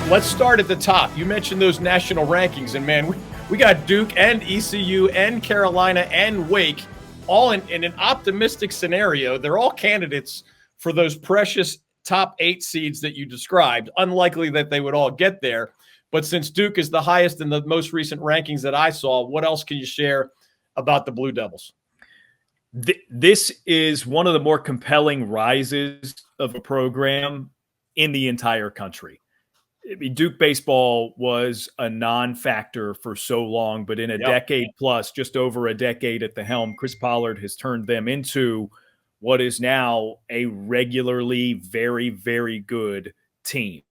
let's start at the top. You mentioned those national rankings, and man, we got Duke and ECU and Carolina and Wake all in an optimistic scenario. They're all candidates for those precious top 8 seeds that you described. Unlikely that they would all get there. But since Duke is the highest in the most recent rankings that I saw, what else can you share about the Blue Devils? This is one of the more compelling rises of a program in the entire country. I mean, Duke baseball was a non-factor for so long, but in a decade plus, just over a decade at the helm, Chris Pollard has turned them into what is now a regularly very, very good team.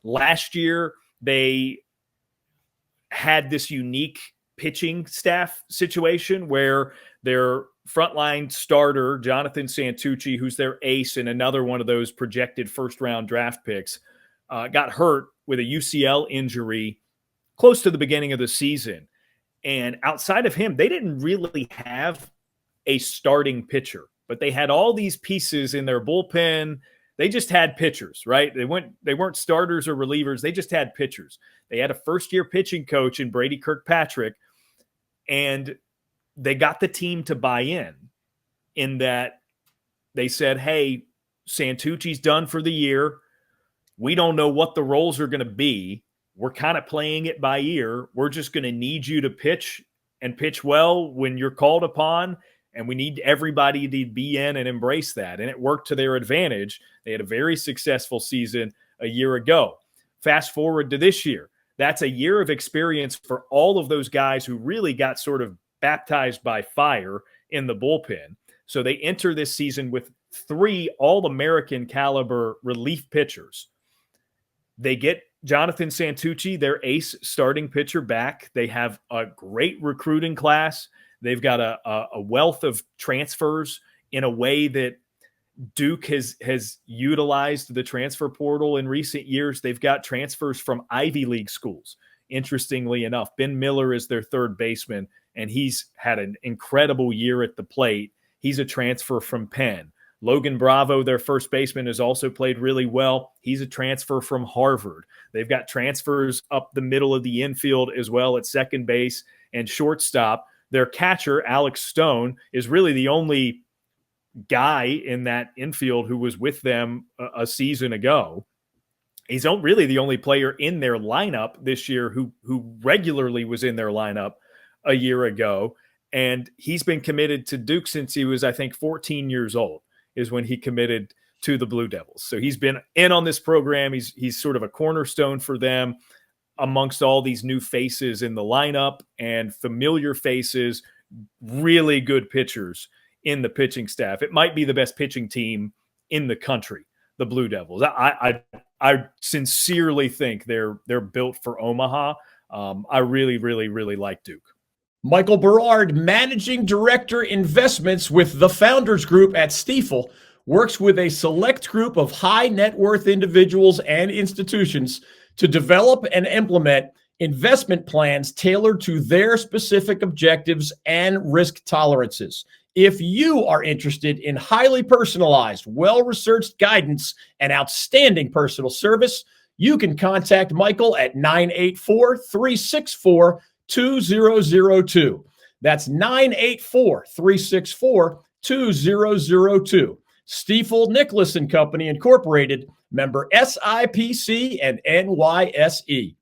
Last year, they had this unique pitching staff situation where their frontline starter, Jonathan Santucci, who's their ace and another one of those projected first-round draft picks, got hurt with a UCL injury close to the beginning of the season. And outside of him, they didn't really have a starting pitcher, but they had all these pieces in their bullpen. They just had pitchers, right? They weren't starters or relievers. They just had pitchers. They had a first-year pitching coach in Brady Kirkpatrick, and they got the team to buy in that they said, hey, Santucci's done for the year. We don't know what the roles are going to be. We're kind of playing it by ear. We're just going to need you to pitch and pitch well when you're called upon, and we need everybody to be in and embrace that. And it worked to their advantage. They had a very successful season a year ago. Fast forward to this year. That's a year of experience for all of those guys who really got sort of baptized by fire in the bullpen. So they enter this season with 3 All-American caliber relief pitchers. They get Jonathan Santucci, their ace starting pitcher, back. They have a great recruiting class. They've got a wealth of transfers in a way that Duke has utilized the transfer portal in recent years. They've got transfers from Ivy League schools. Interestingly enough, Ben Miller is their third baseman, and he's had an incredible year at the plate. He's a transfer from Penn. Logan Bravo, their first baseman, has also played really well. He's a transfer from Harvard. They've got transfers up the middle of the infield as well at second base and shortstop. Their catcher, Alex Stone, is really the only guy in that infield who was with them a season ago. He's really the only player in their lineup this year who regularly was in their lineup a year ago. And he's been committed to Duke since he was, I think, 14 years old is when he committed to the Blue Devils. So he's been in on this program. He's sort of a cornerstone for them amongst all these new faces in the lineup and familiar faces, really good pitchers in the pitching staff. It might be the best pitching team in the country, the Blue Devils. I sincerely think they're built for Omaha. I really, really, really like Duke. Michael Berard, Managing Director Investments with the Founders Group at Stifel, works with a select group of high net worth individuals and institutions to develop and implement investment plans tailored to their specific objectives and risk tolerances. If you are interested in highly personalized, well-researched guidance and outstanding personal service, you can contact Michael at 984-364-2002. That's 984-364-2002. Stifel Nicholas and Company Incorporated, member SIPC and NYSE.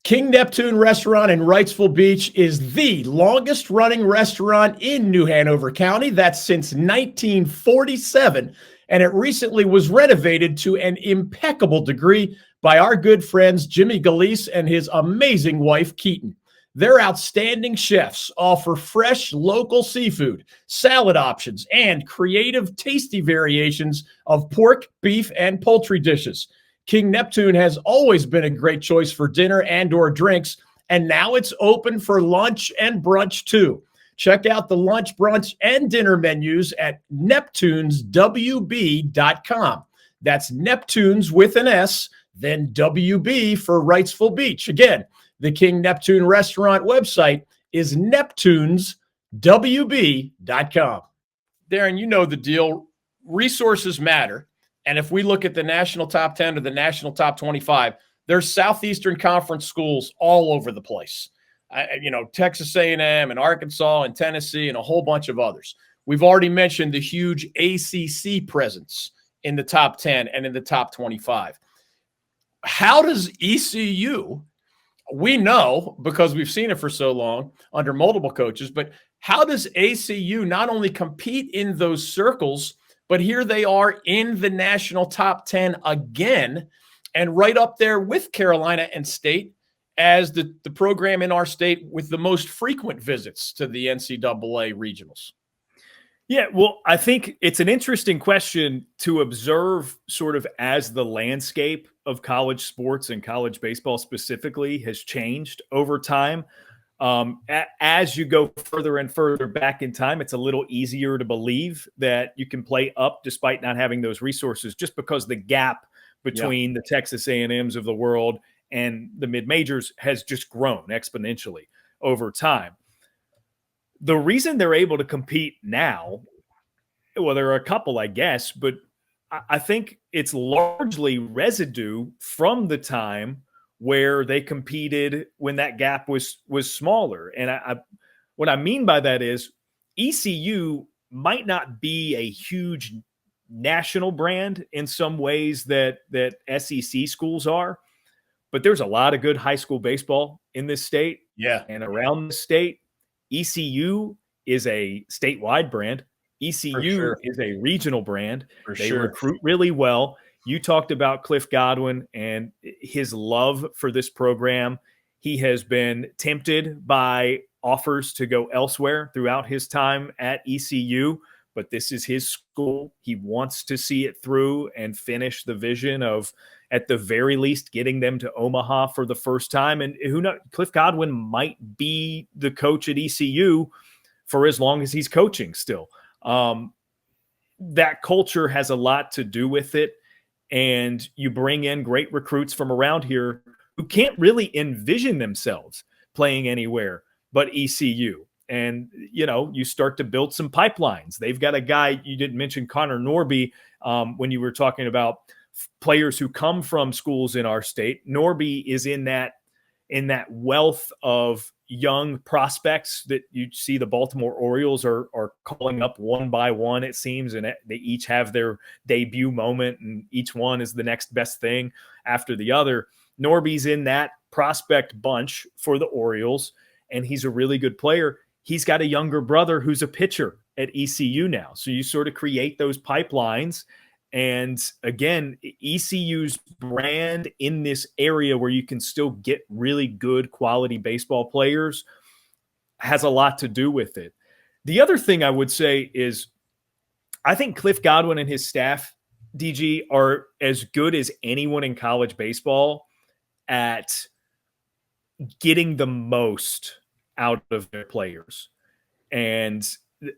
King Neptune Restaurant in Wrightsville Beach is the longest running restaurant in New Hanover County. That's since 1947, and it recently was renovated to an impeccable degree by our good friends Jimmy Galeese and his amazing wife Keaton. Their outstanding chefs offer fresh local seafood, salad options, and creative, tasty variations of pork, beef, and poultry dishes. King Neptune has always been a great choice for dinner and/or drinks, and now it's open for lunch and brunch too. Check out the lunch, brunch, and dinner menus at neptuneswb.com. That's Neptunes with an S, then WB for Wrightsville Beach. Again, the King Neptune Restaurant website is neptuneswb.com. Daron, you know the deal. Resources matter. And if we look at the national top 10 or the national top 25, There's Southeastern Conference schools all over the place. Texas A&M and Arkansas and Tennessee and a whole bunch of others. We've already mentioned the huge ACC presence in the top 10 and in the top 25. How does ECU, we know because we've seen it for so long under multiple coaches, but how does ACU not only compete in those circles, but here they are in the national top 10 again and right up there with Carolina and State as the program in our state with the most frequent visits to the NCAA regionals? Yeah, well, I think it's an interesting question to observe sort of as the landscape of college sports and college baseball specifically has changed over time. As you go further and further back in time, it's a little easier to believe that you can play up despite not having those resources, just because the gap between the Texas A&Ms of the world and the mid-majors has just grown exponentially over time. The reason they're able to compete now, well, there are a couple, I guess, but I think it's largely residue from the time where they competed when that gap was smaller. And what I mean by that is ECU might not be a huge national brand in some ways that SEC schools are, but there's a lot of good high school baseball in this state and around the state. ECU is a statewide brand. ECU is a regional brand. They recruit really well. You talked about Cliff Godwin and his love for this program. He has been tempted by offers to go elsewhere throughout his time at ECU, but this is his school. He wants to see it through and finish the vision of, at the very least, getting them to Omaha for the first time. And who knows, Cliff Godwin might be the coach at ECU for as long as he's coaching still. That culture has a lot to do with it. And you bring in great recruits from around here who can't really envision themselves playing anywhere but ECU. And, you start to build some pipelines. They've got a guy, you didn't mention Connor Norby when you were talking about players who come from schools in our state. Norby is in that wealth of young prospects that you see the Baltimore Orioles are calling up one by one, it seems, and they each have their debut moment, and each one is the next best thing after the other. Norby's in that prospect bunch for the Orioles, and he's a really good player. He's got a younger brother who's a pitcher at ECU now. So you sort of create those pipelines. And again, ECU's brand in this area where you can still get really good quality baseball players has a lot to do with it. The other thing I would say is I think Cliff Godwin and his staff, DG, are as good as anyone in college baseball at getting the most out of their players. And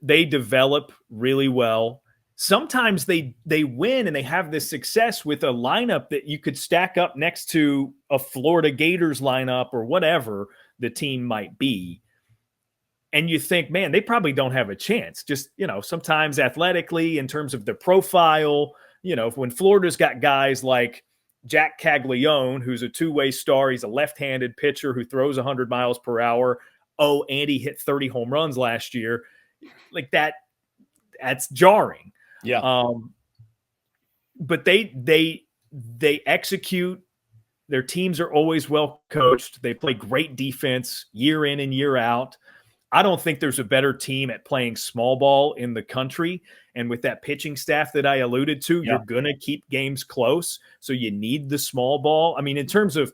they develop really well. Sometimes they win and they have this success with a lineup that you could stack up next to a Florida Gators lineup or whatever the team might be. And you think, man, they probably don't have a chance. Just, sometimes athletically in terms of their profile, when Florida's got guys like Jack Caglione, who's a two-way star. He's a left-handed pitcher who throws 100 miles per hour. Oh, and he hit 30 home runs last year. Like that's jarring. Yeah. But they execute. Their teams are always well coached. They play great defense year in and year out. I don't think there's a better team at playing small ball in the country. And with that pitching staff that I alluded to, you're going to keep games close. So you need the small ball. I mean, in terms of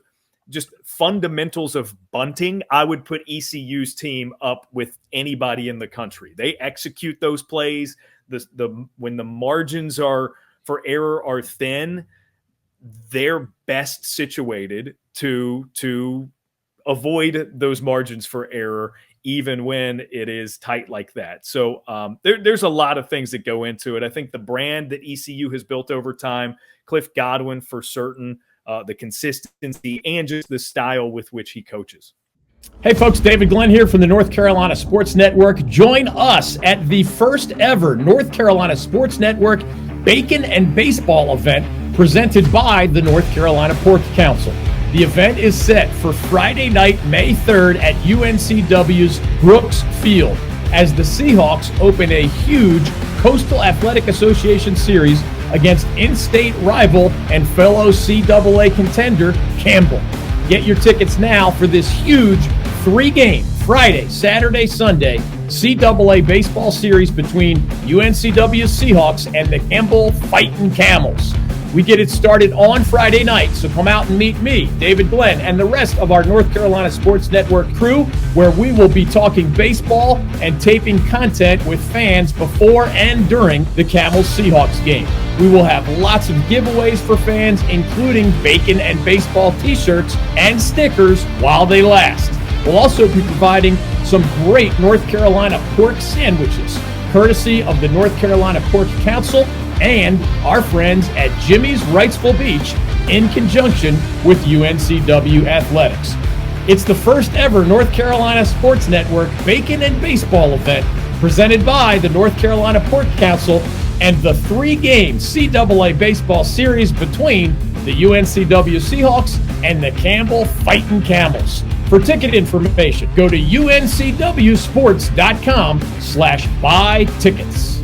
just fundamentals of bunting, I would put ECU's team up with anybody in the country. They execute those plays. When the margins for error are thin, they're best situated to avoid those margins for error, even when it is tight like that. So there's a lot of things that go into it. I think the brand that ECU has built over time, Cliff Godwin for certain, the consistency, and just the style with which he coaches. Hey folks, David Glenn here from the North Carolina Sports Network. Join us at the first ever North Carolina Sports Network Bacon and Baseball event presented by the North Carolina Pork Council. The event is set for Friday night, May 3rd at UNCW's Brooks Field as the Seahawks open a huge Coastal Athletic Association series against in-state rival and fellow CAA contender Campbell. Get your tickets now for this huge 3-game Friday, Saturday, Sunday CAA baseball series between UNCW Seahawks and the Campbell Fightin' Camels. We get it started on Friday night, so come out and meet me, David Glenn, and the rest of our North Carolina Sports Network crew, where we will be talking baseball and taping content with fans before and during the Camels Seahawks game. We will have lots of giveaways for fans, including bacon and baseball t-shirts and stickers while they last. We'll also be providing some great North Carolina pork sandwiches, courtesy of the North Carolina Pork Council and our friends at Jimmy's Wrightsville Beach in conjunction with UNCW Athletics. It's the first ever North Carolina Sports Network Bacon and Baseball event presented by the North Carolina Pork Council and the 3-game CAA baseball series between the UNCW Seahawks and the Campbell Fightin' Camels. For ticket information, go to uncwsports.com/buy tickets.